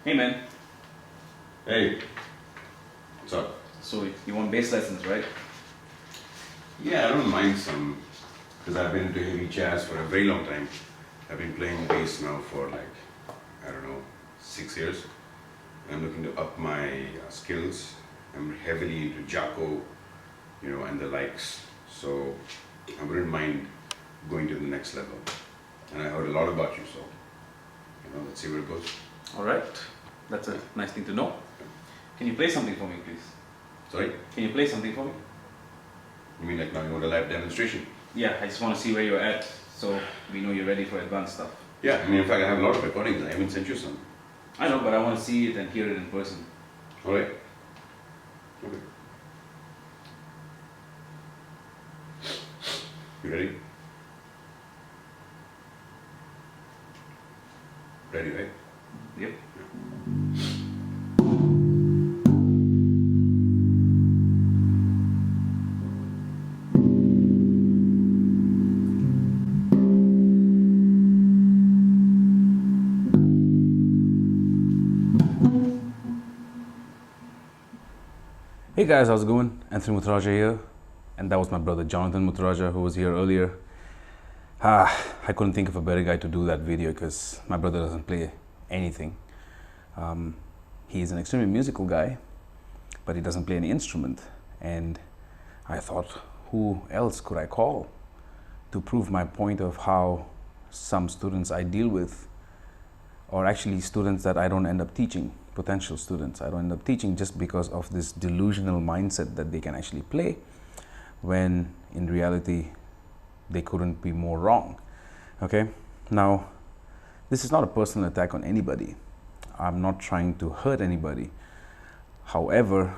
Hey man, Hey, what's up? so you want bass lessons, right? Yeah, I don't mind some, because I've been into heavy jazz for a very long time. I've been playing bass now for like, I don't know, 6 years. I'm looking to up my skills. I'm heavily into Jaco, and the likes. So I wouldn't mind going to the next level. And I heard a lot about you, so, let's see where it goes. Alright, that's a nice thing to know. Can you play something for me, please? Sorry? Can you play something for me? You mean like now you want a live demonstration? Yeah, I just want to see where you're at, so we know you're ready for advanced stuff. Yeah, in fact, I have a lot of recordings. I haven't sent you some. I know, but I want to see it and hear it in person. Alright. Okay. You ready? Ready, right? Yep. Hey guys, how's it going? Anthony Muthurajah here, and that was my brother Jonathan Muthurajah who was here earlier. I couldn't think of a better guy to do that video because my brother doesn't play anything. He's an extremely musical guy, but he doesn't play any instrument. And I thought, who else could I call to prove my point of how some students I deal with, or actually students that I don't end up teaching, potential students I don't end up teaching just because of this delusional mindset that they can actually play, when in reality they couldn't be more wrong. Okay, now this is not a personal attack on anybody. I'm not trying to hurt anybody. However,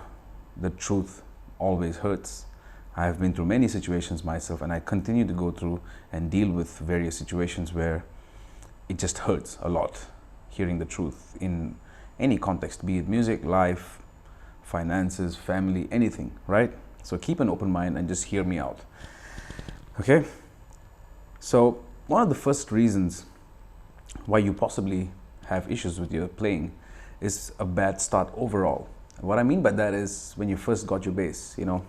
the truth always hurts. I have been through many situations myself, and I continue to go through and deal with various situations where it just hurts a lot hearing the truth in any context, be it music, life, finances, family, anything, right? So keep an open mind and just hear me out. Okay? So one of the first reasons why you possibly have issues with your playing is a bad start overall. What I mean by that is when you first got your bass, you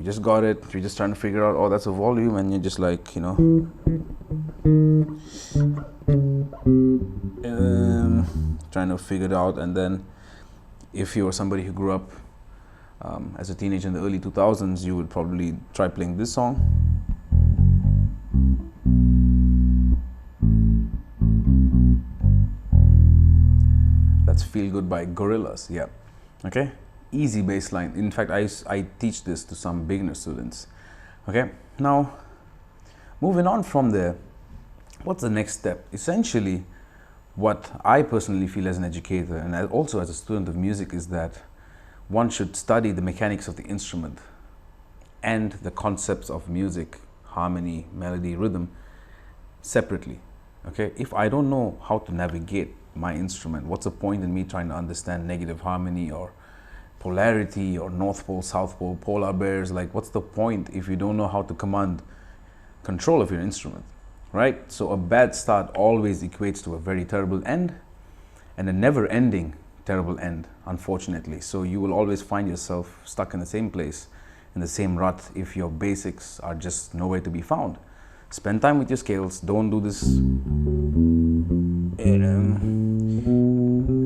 just got it, you're just trying to figure out, oh, that's a volume, and you're just like, trying to figure it out. And then if you were somebody who grew up as a teenager in the early 2000s, you would probably try playing this song. That's Feel Good by Gorillaz. Yeah. Okay, easy bass line. In fact, I teach this to some beginner students. Okay, now moving on from there, what's the next step? Essentially, what I personally feel as an educator and also as a student of music is that one should study the mechanics of the instrument and the concepts of music, harmony, melody, rhythm separately. Okay, if I don't know how to navigate my instrument, what's the point in me trying to understand negative harmony or polarity or North Pole, South Pole, polar bears? Like, what's the point if you don't know how to command control of your instrument, right? So a bad start always equates to a very terrible end, and a never-ending terrible end, unfortunately. So you will always find yourself stuck in the same place, in the same rut, if your basics are just nowhere to be found. Spend time with your scales. Don't do this.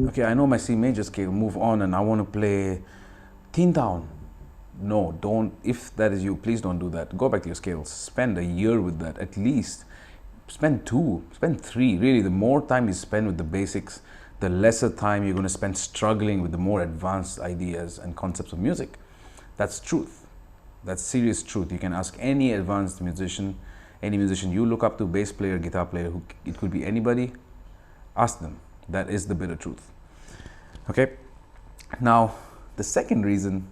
Okay, I know my C major scale, move on, and I want to play Teen Town. No, don't. If that is you, please don't do that. Go back to your scales. Spend a year with that, at least. Spend 2, spend 3. Really, the more time you spend with the basics, the lesser time you're going to spend struggling with the more advanced ideas and concepts of music. That's truth. That's serious truth. You can ask any advanced musician, any musician you look up to, bass player, guitar player, it could be anybody, ask them. That is the bitter truth. Okay? Now, the second reason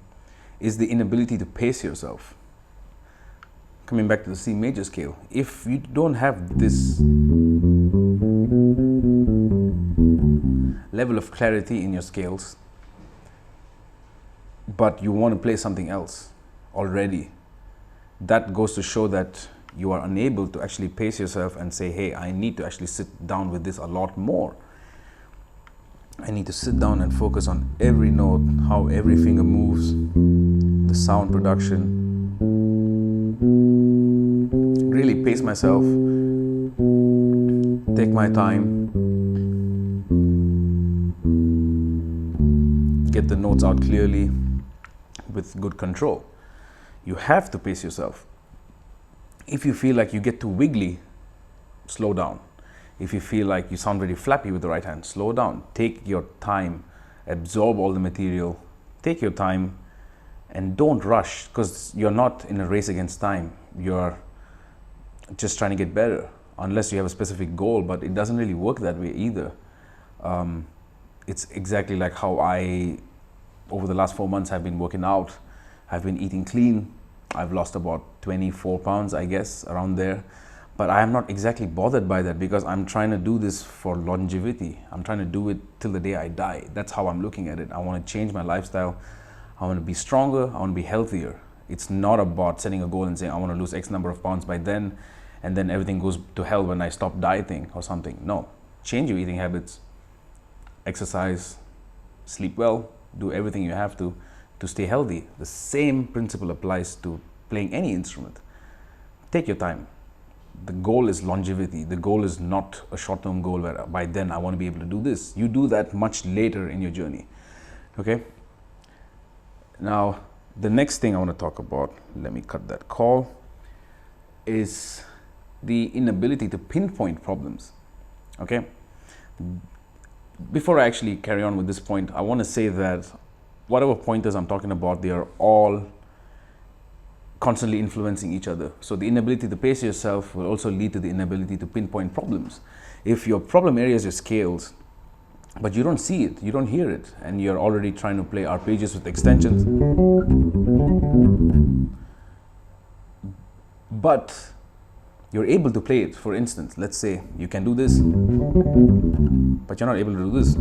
is the inability to pace yourself. Coming back to the C major scale, if you don't have this level of clarity in your scales, but you want to play something else already, that goes to show that you are unable to actually pace yourself and say, hey, I need to actually sit down with this a lot more. I need to sit down and focus on every note, how every finger moves, the sound production. Really pace myself, take my time, get the notes out clearly with good control. You have to pace yourself. If you feel like you get too wiggly, slow down. If you feel like you sound very flappy with the right hand, slow down. Take your time, absorb all the material, take your time, and don't rush, because you're not in a race against time. You're just trying to get better, unless you have a specific goal, but it doesn't really work that way either. It's exactly like how I, over the last 4 months, have been working out. I've been eating clean. I've lost about 24 pounds, I guess, around there. But I am not exactly bothered by that, because I'm trying to do this for longevity. I'm trying to do it till the day I die. That's how I'm looking at it. I want to change my lifestyle. I want to be stronger. I want to be healthier. It's not about setting a goal and saying I want to lose X number of pounds by then, and then everything goes to hell when I stop dieting or something. No, change your eating habits, exercise, sleep well, do everything you have to stay healthy. The same principle applies to playing any instrument. Take your time. The goal is longevity. The goal is not a short-term goal where by then I want to be able to do this. You do that much later in your journey. Okay? Now, the next thing I want to talk about, let me cut that call, is the inability to pinpoint problems. Okay? Before I actually carry on with this point, I want to say that whatever pointers I'm talking about, they are all constantly influencing each other. So the inability to pace yourself will also lead to the inability to pinpoint problems. If your problem area is your scales, but you don't see it, you don't hear it, and you're already trying to play arpeggios with extensions, but you're able to play it. For instance, let's say you can do this, but you're not able to do this.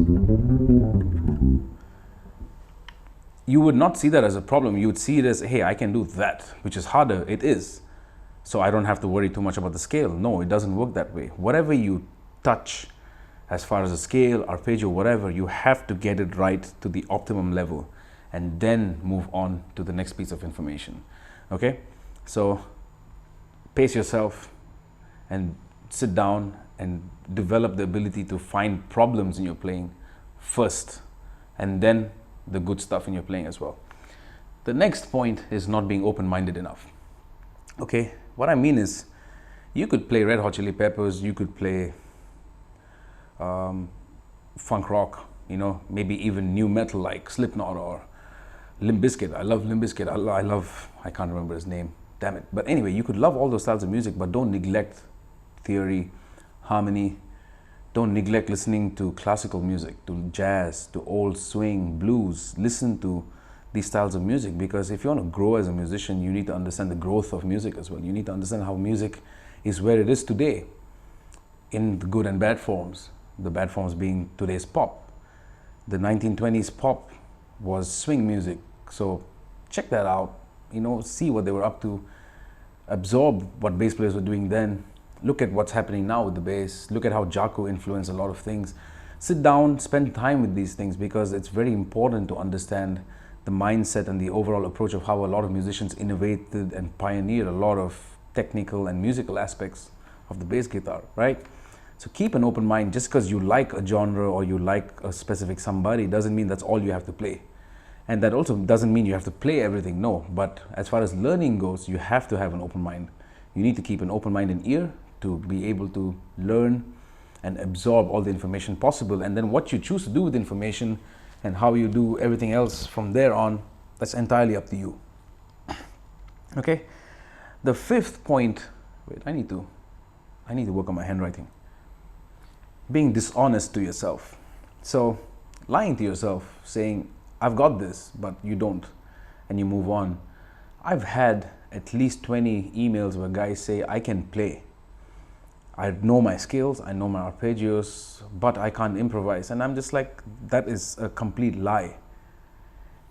You would not see that as a problem. You would see it as, hey, I can do that, which is harder. It is. So I don't have to worry too much about the scale. No, it doesn't work that way. Whatever you touch, as far as a scale, arpeggio, whatever, you have to get it right to the optimum level and then move on to the next piece of information. Okay? So pace yourself and sit down and develop the ability to find problems in your playing first, and then the good stuff in your playing as well. The next point is not being open-minded enough. Okay, what I mean is, you could play Red Hot Chili Peppers, you could play funk rock, you know, maybe even new metal like Slipknot or Limp Bizkit. I love Limp Bizkit. I can't remember his name, damn it. But anyway, you could love all those styles of music, but don't neglect theory, harmony. Don't neglect listening to classical music, to jazz, to old swing, blues. Listen to these styles of music, because if you want to grow as a musician, you need to understand the growth of music as well. You need to understand how music is where it is today, in the good and bad forms. The bad forms being today's pop. The 1920s pop was swing music. So check that out, you know, see what they were up to, absorb what bass players were doing then. Look at what's happening now with the bass. Look at how Jaco influenced a lot of things. Sit down, spend time with these things, because it's very important to understand the mindset and the overall approach of how a lot of musicians innovated and pioneered a lot of technical and musical aspects of the bass guitar, right? So keep an open mind. Just because you like a genre or you like a specific somebody doesn't mean that's all you have to play. And that also doesn't mean you have to play everything, no. But as far as learning goes, you have to have an open mind. You need to keep an open mind and ear to be able to learn and absorb all the information possible. And then what you choose to do with information and how you do everything else from there on, that's entirely up to you. Okay? The fifth point, wait, I need to work on my handwriting. Being dishonest to yourself. So lying to yourself, saying, I've got this, but you don't, and you move on. I've had at least 20 emails where guys say, I can play. I know my skills, I know my arpeggios, but I can't improvise. And I'm just like, that is a complete lie.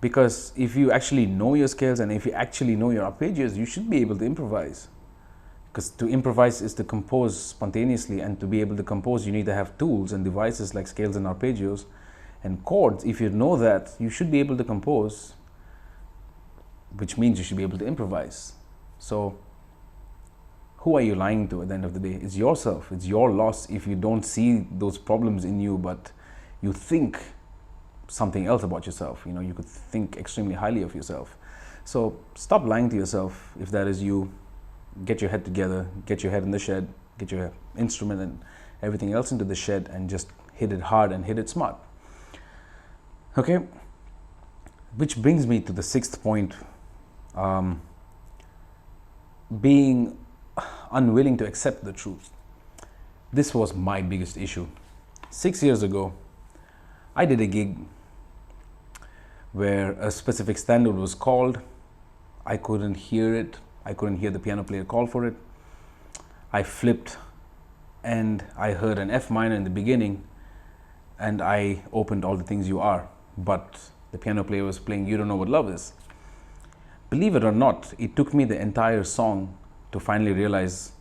Because if you actually know your skills and if you actually know your arpeggios, you should be able to improvise. Because to improvise is to compose spontaneously, and to be able to compose, you need to have tools and devices like scales and arpeggios. And chords, if you know that, you should be able to compose, which means you should be able to improvise. So who are you lying to at the end of the day? It's yourself. It's your loss if you don't see those problems in you, but you think something else about yourself. You know, you could think extremely highly of yourself. So stop lying to yourself. If that is you, get your head together, get your head in the shed, get your instrument and everything else into the shed, and just hit it hard and hit it smart. Okay, which brings me to the sixth point, being unwilling to accept the truth. This was my biggest issue. 6 years ago, I did a gig where a specific standard was called. I couldn't hear it. I couldn't hear the piano player call for it. I flipped and I heard an F minor in the beginning, and I opened All the Things You Are, but the piano player was playing You Don't Know What Love Is. Believe it or not, it took me the entire song to finally realize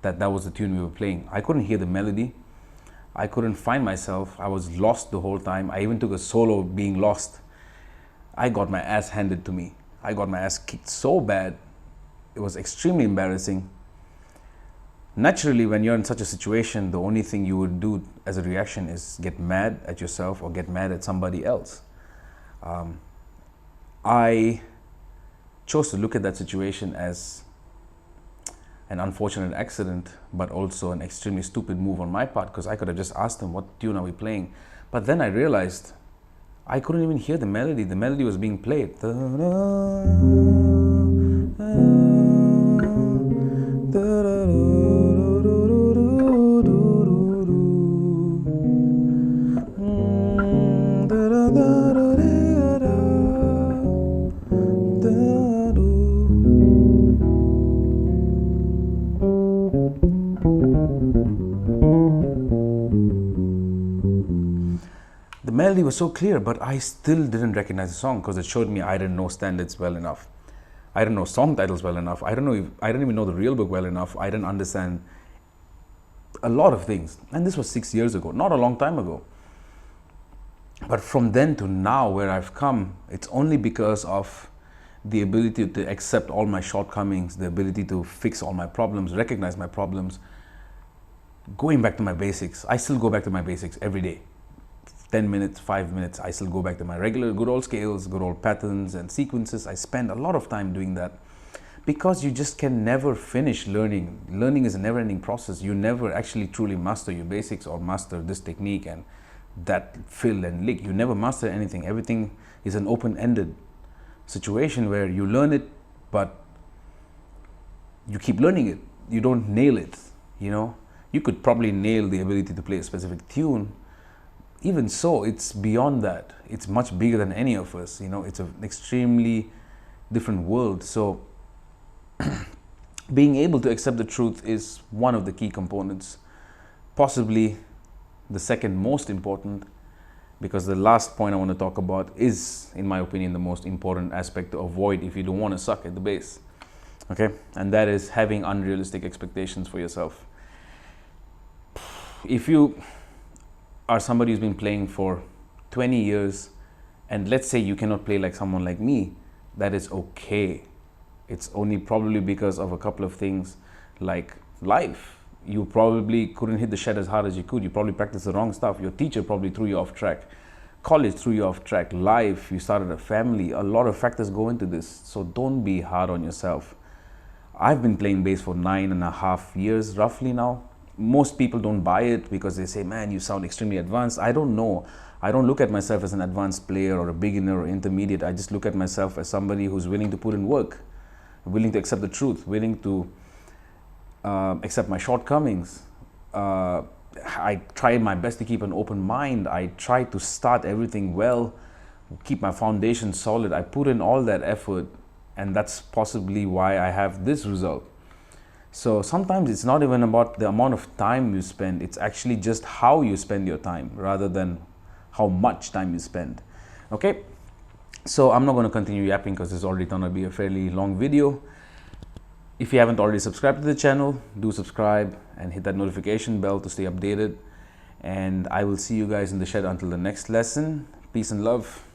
that that was the tune we were playing. I couldn't hear the melody. I couldn't find myself. I was lost the whole time. I even took a solo being lost. I got my ass handed to me. I got my ass kicked so bad. It was extremely embarrassing. Naturally, when you're in such a situation, the only thing you would do as a reaction is get mad at yourself or get mad at somebody else. I chose to look at that situation as an unfortunate accident, but also an extremely stupid move on my part, because I could have just asked them, what tune are we playing? But then I realized I couldn't even hear the melody. The melody was being played. The melody was so clear, but I still didn't recognize the song because it showed me I didn't know standards well enough. I didn't know song titles well enough. I didn't even know the real book well enough. I didn't understand a lot of things. And this was 6 years ago, not a long time ago. But from then to now, where I've come, it's only because of the ability to accept all my shortcomings, the ability to fix all my problems, recognize my problems, going back to my basics. I still go back to my basics every day. 10 minutes, 5 minutes, I still go back to my regular good old scales, good old patterns and sequences. I spend a lot of time doing that because you just can never finish learning. Learning is a never-ending process. You never actually truly master your basics or master this technique and that fill and lick. You never master anything. Everything is an open-ended situation where you learn it, but you keep learning it. You don't nail it, you know. You could probably nail the ability to play a specific tune. Even so, it's beyond that. It's much bigger than any of us, you know. It's an extremely different world. So being able to accept the truth is one of the key components, possibly the second most important, because the last point I want to talk about is, in my opinion, the most important aspect to avoid if you don't want to suck at the bass. Okay, and that is having unrealistic expectations for yourself. If you are somebody who's been playing for 20 years, and let's say you cannot play like someone like me, that is okay. It's only probably because of a couple of things like life. You probably couldn't hit the shed as hard as you could. You probably practiced the wrong stuff. Your teacher probably threw you off track. College threw you off track. Life, you started a family. A lot of factors go into this. So don't be hard on yourself. I've been playing bass for 9.5 years roughly now. Most people don't buy it because they say, man, you sound extremely advanced. I don't know. I don't look at myself as an advanced player or a beginner or intermediate. I just look at myself as somebody who's willing to put in work, willing to accept the truth, willing to accept my shortcomings. I try my best to keep an open mind. I try to start everything well, keep my foundation solid. I put in all that effort, and that's possibly why I have this result. So sometimes it's not even about the amount of time you spend, it's actually just how you spend your time rather than how much time you spend. Okay, so I'm not going to continue yapping because it's already going to be a fairly long video. If you haven't already subscribed to the channel, do subscribe and hit that notification bell to stay updated. And I will see you guys in the shed until the next lesson. Peace and love.